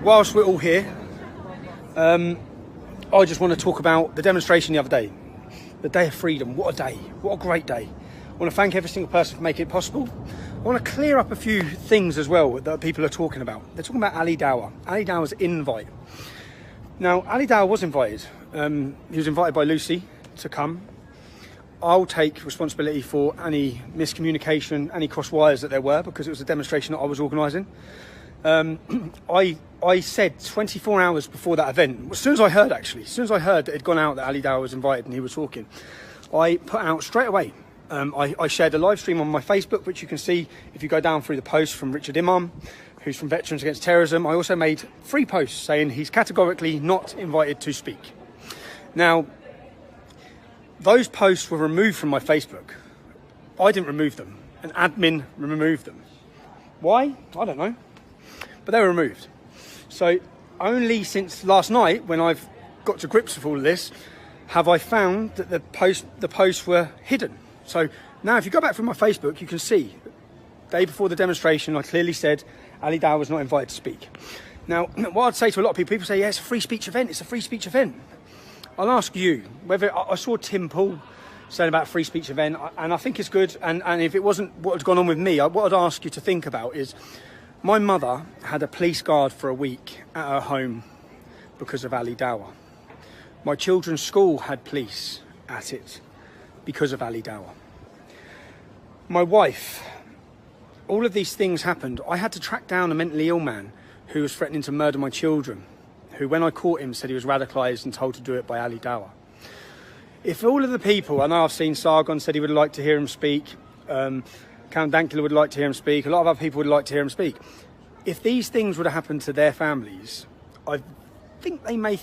whilst we're all here, I just want to talk about the demonstration the other day. The Day of Freedom. What a day. What a great day. I want to thank every single person for making it possible. I want to clear up a few things as well that people are talking about. They're talking about Ali Dawah. Ali Dawah's invite. Now, Ali Dawah was invited. He was invited by Lucy to come. I'll take responsibility for any miscommunication, any cross wires that there were, because it was a demonstration that I was organising. I said 24 hours before that event, as soon as I heard that it had gone out that Ali Dawah was invited and he was talking, I put out straight away. I shared a live stream on my Facebook, which you can see if you go down through the post from Richard Imam, who's from Veterans Against Terrorism. I also made 3 posts saying he's categorically not invited to speak. Now, those posts were removed from my Facebook. I didn't remove them. An admin removed them. Why? I don't know. But they were removed. So only since last night, when I've got to grips with all of this, have I found that the posts were hidden. So now if you go back through my Facebook, you can see the day before the demonstration, I clearly said Ali Dawah was not invited to speak. Now, what I'd say to a lot of people say, yeah, it's a free speech event. It's a free speech event. I'll ask you whether I saw Tim Pool saying about a free speech event, and I think it's good. And if it wasn't what had gone on with me, what I'd ask you to think about is my mother had a police guard for a week at her home because of Ali Dawah. My children's school had police at it because of Ali Dawah. My wife, all of these things happened. I had to track down a mentally ill man who was threatening to murder my children, who, when I caught him, said he was radicalised and told to do it by Ali Dawah. If all of the people, I know I've seen Sargon said he would like to hear him speak, Count Dankula would like to hear him speak, a lot of other people would like to hear him speak. If these things would have happened to their families, I think they may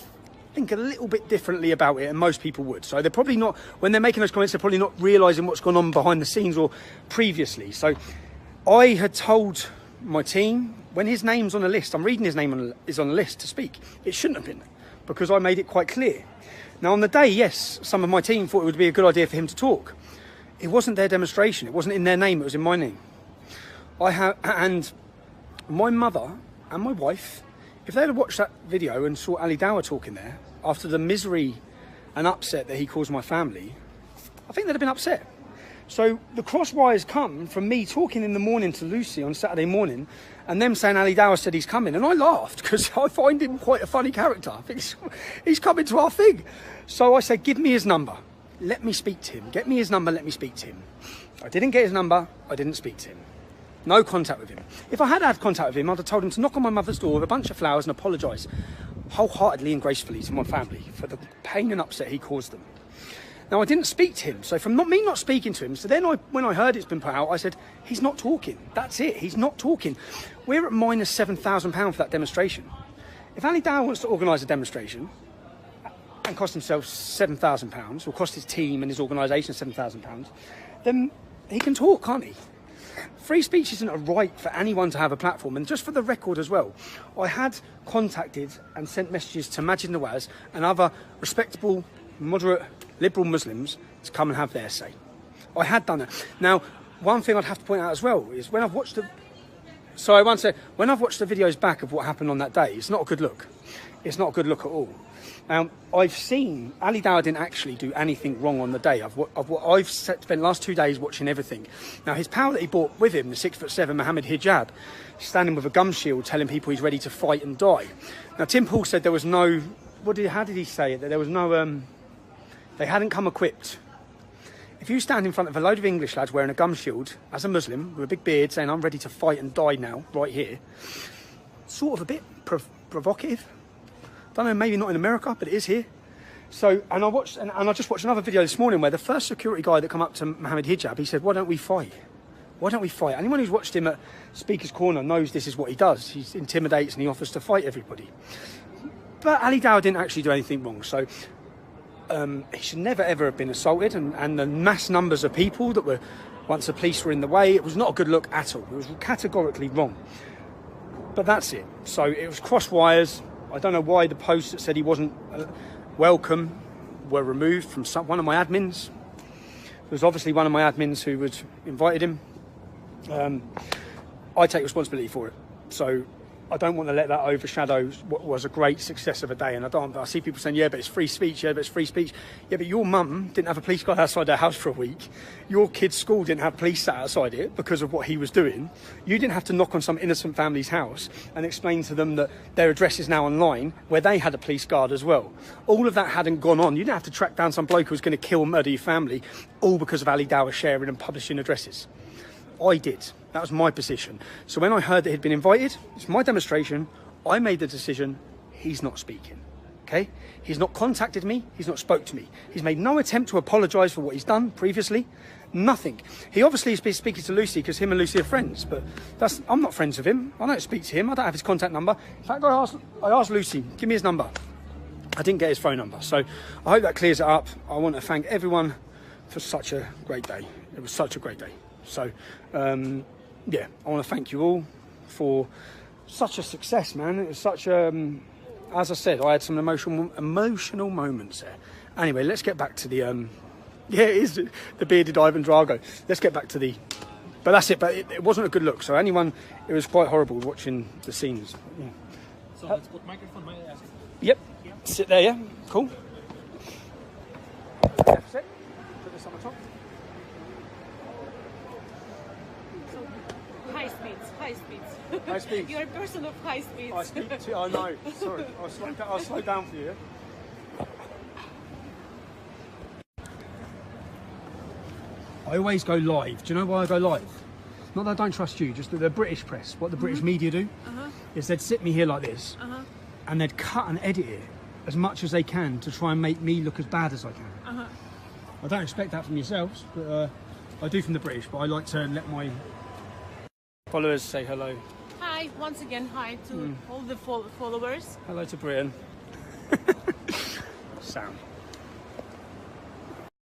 think a little bit differently about it, and most people would. So they're probably not, when they're making those comments, they're probably not realising what's gone on behind the scenes or previously. So I had told my team, when his name's on the list, I'm reading his name is on the list to speak. It shouldn't have been, because I made it quite clear. Now on the day, yes, some of my team thought it would be a good idea for him to talk. It wasn't their demonstration. It wasn't in their name. It was in my name. And my mother and my wife, if they had watched that video and saw Ali Dawah talking there, after the misery and upset that he caused my family, I think they'd have been upset. So the cross wires come from me talking in the morning to Lucy on Saturday morning and them saying Ali Dawah said he's coming. And I laughed because I find him quite a funny character. I think he's coming to our thing. So I said, give me his number. Let me speak to him. Get me his number, let me speak to him. I didn't get his number. I didn't speak to him. No contact with him. If I had had contact with him, I'd have told him to knock on my mother's door with a bunch of flowers and apologise wholeheartedly and gracefully to my family for the pain and upset he caused them. Now, I didn't speak to him, so from me not speaking to him, so then when I heard it's been put out, I said, he's not talking. That's it, he's not talking. We're at minus £7,000 for that demonstration. If Ali Dawah wants to organise a demonstration and cost himself £7,000, or cost his team and his organisation £7,000, then he can talk, can't he? Free speech isn't a right for anyone to have a platform. And just for the record as well, I had contacted and sent messages to Majid Nawaz and other respectable, moderate, liberal Muslims to come and have their say. I had done it. Now, one thing I'd have to point out as well is when I've watched the... Sorry, one sec. When I've watched the videos back of what happened on that day, it's not a good look. It's not a good look at all. I've seen Ali Dawah didn't actually do anything wrong on the day. I've spent the last 2 days watching everything. Now, his pal that he brought with him, the 6'7" Mohammed Hijab, standing with a gum shield telling people he's ready to fight and die. Now, Tim Pool said there was no... how did he say it? That there was no... they hadn't come equipped. If you stand in front of a load of English lads wearing a gum shield, as a Muslim, with a big beard, saying, I'm ready to fight and die now, right here, sort of a bit provocative. Don't know, maybe not in America, but it is here. So, and I just watched another video this morning where the first security guy that come up to Mohammed Hijab, he said, why don't we fight? Why don't we fight? Anyone who's watched him at Speaker's Corner knows this is what he does. He intimidates and he offers to fight everybody. But Ali Dawah didn't actually do anything wrong. So he should never ever have been assaulted, and the mass numbers of people that were, once the police were in the way, it was not a good look at all. It was categorically wrong. But that's it. So it was cross wires. I don't know why the posts that said he wasn't welcome were removed from one of my admins. It was obviously one of my admins who had invited him. I take responsibility for it. So I don't want to let that overshadow what was a great success of a day. And I see people saying, yeah, but it's free speech. Yeah, but it's free speech. Yeah, but your mum didn't have a police guard outside their house for a week. Your kid's school didn't have police sat outside it because of what he was doing. You didn't have to knock on some innocent family's house and explain to them that their address is now online where they had a police guard as well. All of that hadn't gone on. You didn't have to track down some bloke who was going to kill and murder your family, all because of Ali Dawah sharing and publishing addresses. I did. That was my position. So when I heard that he'd been invited, it's my demonstration, I made the decision, he's not speaking, okay? He's not contacted me, he's not spoke to me. He's made no attempt to apologise for what he's done previously, nothing. He obviously has been speaking to Lucy because him and Lucy are friends, but I'm not friends with him. I don't speak to him, I don't have his contact number. In fact, I asked Lucy, give me his number. I didn't get his phone number, so I hope that clears it up. I want to thank everyone for such a great day. It was such a great day. So, yeah, I want to thank you all for such a success, man. It was such a, as I said, I had some emotional moments there. Anyway, let's get back to the, yeah, it is the bearded Ivan Drago. Let's get back to the, but that's it. But it wasn't a good look. So anyone, it was quite horrible watching the scenes. Yeah. So let's put microphone. May I ask? Yep. Yeah. Sit there, yeah. Cool. That's it. Put this on the top. High speeds. High speeds. You're a person of high speeds. I speak to, I know, sorry. I'll slow down for you. I always go live. Do you know why I go live? Not that I don't trust you, just that the British press, what the British media do, is they'd sit me here like this, and they'd cut and edit it as much as they can to try and make me look as bad as I can. I don't expect that from yourselves, but I do from the British, but I like to let my followers say hello. Hi, once again, hi to all the followers. Hello to Britain. Sam.